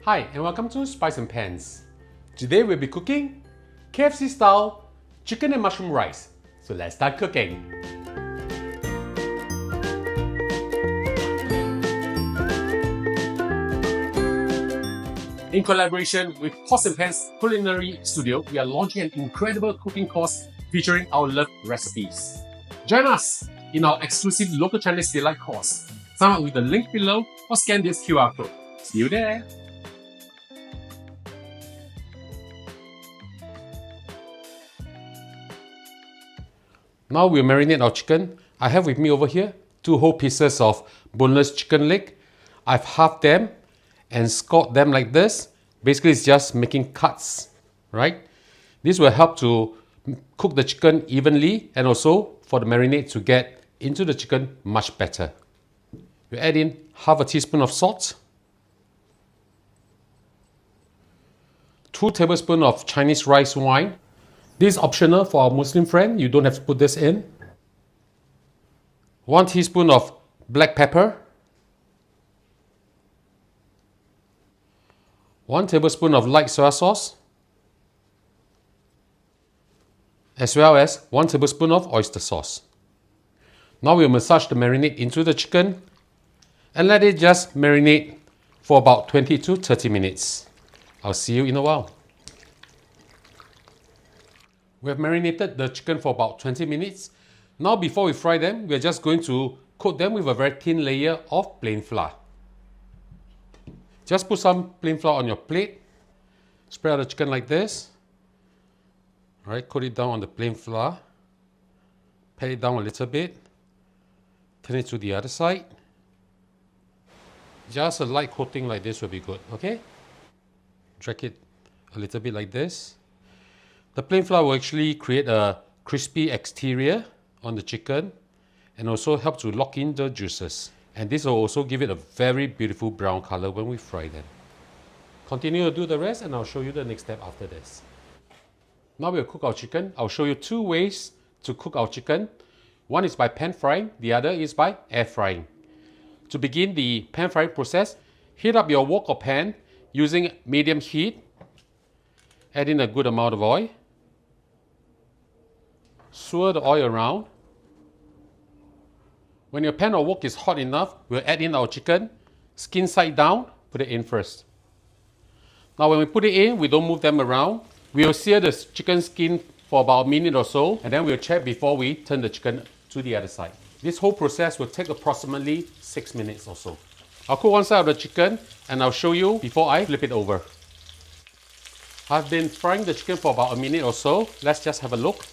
Hi and welcome to Spice and Pans. Today we'll be cooking KFC style chicken and mushroom rice. So let's start cooking. In collaboration with Pots and Pans Culinary Studio, we are launching an incredible cooking course featuring our loved recipes. Join us in our exclusive local Chinese delight course. Sign up with the link below or scan this QR code. See you there! Now we'll marinate our chicken. I have with me over here 2 whole pieces of boneless chicken leg. I've halved them and scored them like this. Basically it's just making cuts, right? This will help to cook the chicken evenly and also for the marinade to get into the chicken much better. We add in half a teaspoon of salt, 2 tablespoons of Chinese rice wine. This is optional for our Muslim friend, you don't have to put this in. 1 teaspoon of black pepper, 1 tablespoon of light soy sauce, as well as 1 tablespoon of oyster sauce. Now we'll massage the marinade into the chicken and let it just marinate for about 20 to 30 minutes. I'll see you in a while. We have marinated the chicken for about 20 minutes. Now before we fry them, we are just going to coat them with a very thin layer of plain flour. Just put some plain flour on your plate. Spread out the chicken like this. Alright, coat it down on the plain flour. Pat it down a little bit. Turn it to the other side. Just a light coating like this will be good, okay? Drag it a little bit like this. The plain flour will actually create a crispy exterior on the chicken and also help to lock in the juices. And this will also give it a very beautiful brown color when we fry them. Continue to do the rest and I'll show you the next step after this. Now we'll cook our chicken. I'll show you 2 ways to cook our chicken. One is by pan frying, the other is by air frying. To begin the pan frying process, heat up your wok or pan using medium heat. Add in a good amount of oil. Swirl the oil around. When your pan or wok is hot enough, we'll add in our chicken, skin side down, put it in first. Now when we put it in, we don't move them around. We'll sear the chicken skin for about a minute or so, and then we'll check before we turn the chicken to the other side. This whole process will take approximately 6 minutes or so. I'll cook one side of the chicken and I'll show you before I flip it over. I've been frying the chicken for about a minute or so. Let's just have a look.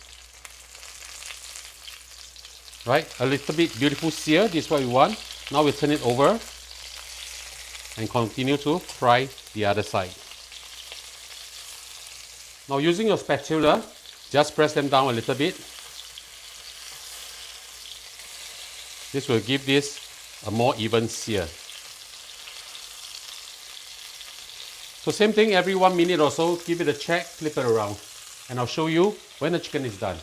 Right, a little bit beautiful sear, this is what we want. Now we'll turn it over and continue to fry the other side. Now using your spatula, just press them down a little bit. This will give this a more even sear. So same thing, every 1 minute or so, give it a check, flip it around. And I'll show you when the chicken is done.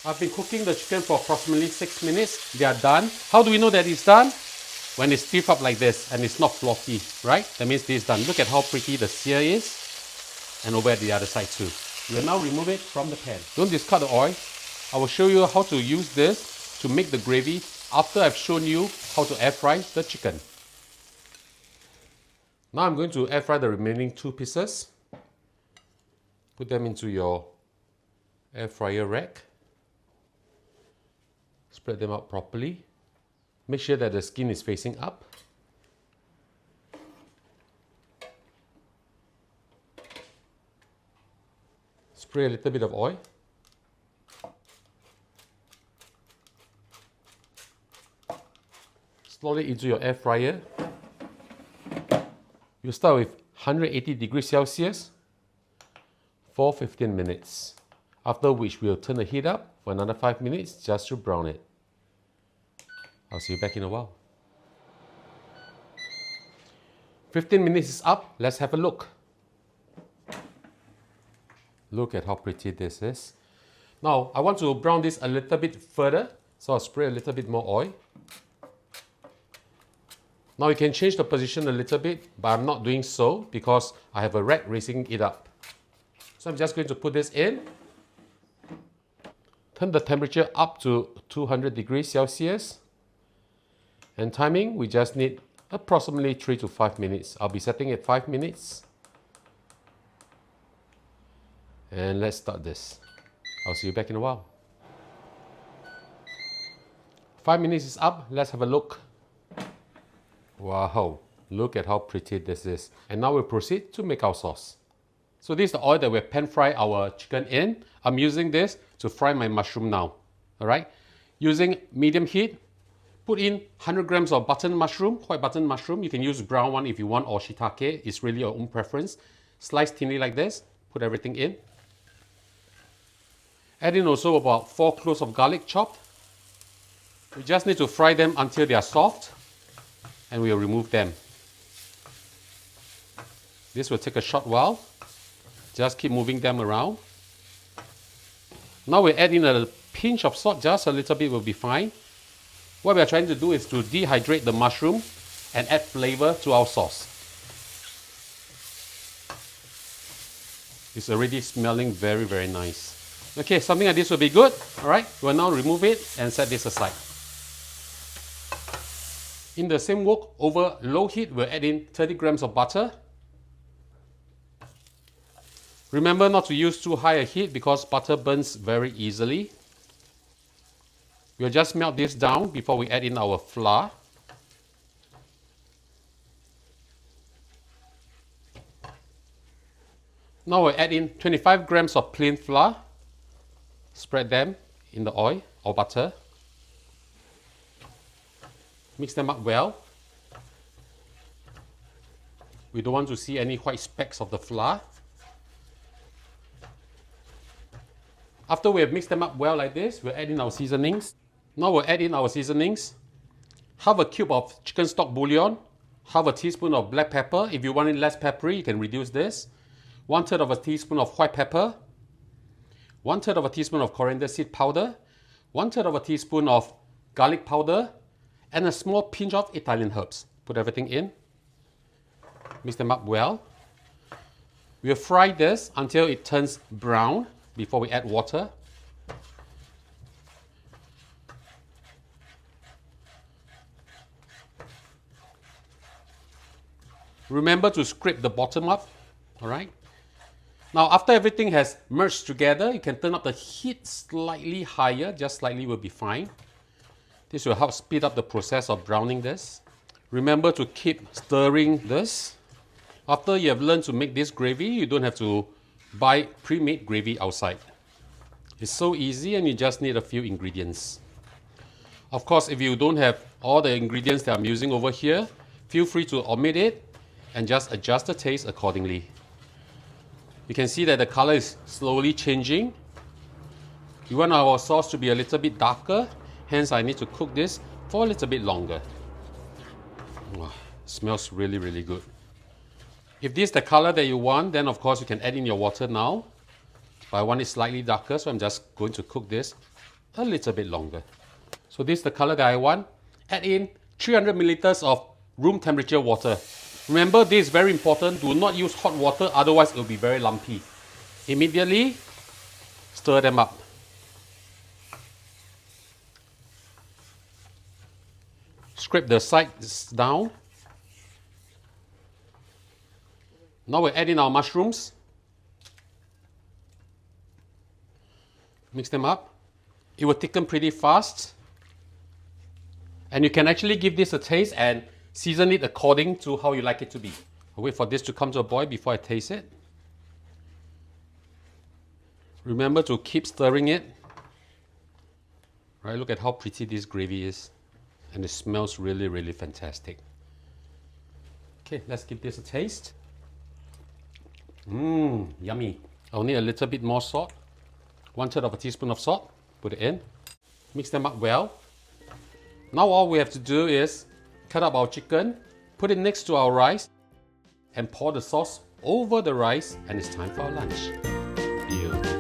I've been cooking the chicken for approximately 6 minutes. They are done. How do we know that it's done? When it's stiff up like this and it's not floppy, right? That means this is done. Look at how pretty the sear is. And over at the other side too. We'll now remove it from the pan. Don't discard the oil. I will show you how to use this to make the gravy after I've shown you how to air fry the chicken. Now I'm going to air fry the remaining 2 pieces. Put them into your air fryer rack. Spread them out properly. Make sure that the skin is facing up. Spray a little bit of oil. Slowly into your air fryer. You start with 180 degrees Celsius for 15 minutes. After which we'll turn the heat up for another 5 minutes just to brown it. I'll see you back in a while. 15 minutes is up, let's have a look. Look at how pretty this is. Now I want to brown this a little bit further, so I'll spray a little bit more oil. Now you can change the position a little bit, but I'm not doing so because I have a rat raising it up. So I'm just going to put this in. Turn the temperature up to 200 degrees Celsius. And timing, we just need approximately 3 to 5 minutes. I'll be setting it 5 minutes. And let's start this. I'll see you back in a while. 5 minutes is up. Let's have a look. Wow, look at how pretty this is. And now we'll proceed to make our sauce. So this is the oil that we've pan fried our chicken in. I'm using this to fry my mushroom now. Alright, using medium heat, put in 100 grams of button mushroom, white button mushroom. You can use brown one if you want, or shiitake. It's really your own preference. Slice thinly like this, put everything in. Add in also about 4 cloves of garlic chopped. We just need to fry them until they are soft, and we'll remove them. This will take a short while. Just keep moving them around. Now we add in a pinch of salt, just a little bit will be fine. What we are trying to do is to dehydrate the mushroom and add flavor to our sauce. It's already smelling very, very nice. Okay, something like this will be good. Alright, we'll now remove it and set this aside. In the same wok, over low heat, we'll add in 30 grams of butter. Remember not to use too high a heat because butter burns very easily. We'll just melt this down before we add in our flour. Now we'll add in 25 grams of plain flour. Spread them in the oil or butter. Mix them up well. We don't want to see any white specks of the flour. After we have mixed them up well like this, we'll add in our seasonings. Now we'll add in our seasonings. Half a cube of chicken stock bouillon, half a teaspoon of black pepper. If you want it less peppery, you can reduce this. 1/3 of a teaspoon of white pepper. 1/3 of a teaspoon of coriander seed powder. 1/3 of a teaspoon of garlic powder. And a small pinch of Italian herbs. Put everything in. Mix them up well. We'll fry this until it turns brown before we add water. Remember to scrape the bottom up. Alright. Now after everything has merged together, you can turn up the heat slightly higher, just slightly will be fine. This will help speed up the process of browning this. Remember to keep stirring this. After you have learned to make this gravy, you don't have to buy pre-made gravy outside. It's so easy and you just need a few ingredients. Of course, if you don't have all the ingredients that I'm using over here, feel free to omit it and just adjust the taste accordingly. You can see that the color is slowly changing. We want our sauce to be a little bit darker, hence I need to cook this for a little bit longer. Wow, smells really, really good. If this is the color that you want, then of course you can add in your water now. But I want it slightly darker, so I'm just going to cook this a little bit longer. So this is the color that I want. Add in 300 milliliters of room temperature water. Remember, this is very important. Do not use hot water, otherwise it will be very lumpy. Immediately stir them up. Scrape the sides down. Now we'll add in our mushrooms. Mix them up. It will thicken pretty fast. And you can actually give this a taste and season it according to how you like it to be. I'll wait for this to come to a boil before I taste it. Remember to keep stirring it. Right, look at how pretty this gravy is. And it smells really, really fantastic. Okay, let's give this a taste. Yummy. I'll need a little bit more salt. 1/3 of a teaspoon of salt. Put it in. Mix them up well. Now all we have to do is cut up our chicken, put it next to our rice, and pour the sauce over the rice, and it's time for our lunch. Beautiful.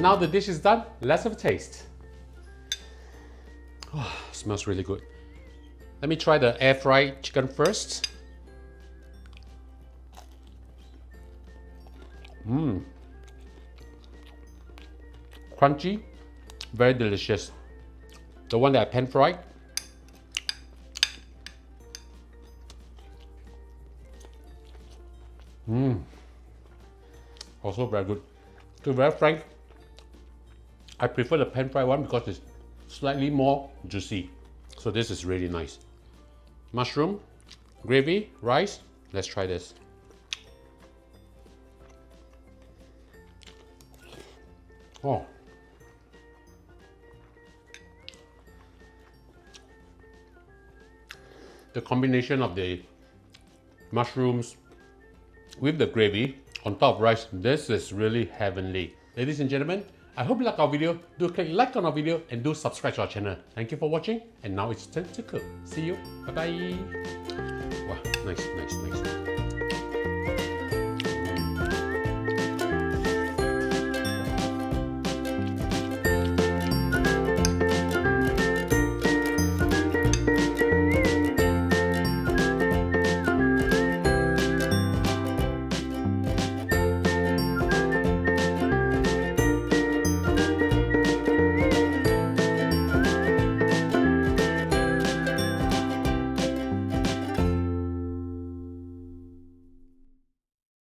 now the dish is done, let's have a taste. Oh, smells really good. Let me try the air fried chicken first. Crunchy, very delicious. The one that I pan fried. Also very good. To be very frank, I prefer the pan fried one because it's slightly more juicy. So this is really nice. Mushroom, gravy, rice. Let's try this. Oh. The combination of the mushrooms with the gravy on top of rice, this is really heavenly. Ladies and gentlemen, I hope you like our video. Do click like on our video and do subscribe to our channel. Thank you for watching, and now it's time to cook. See you. Bye bye. Wow, nice.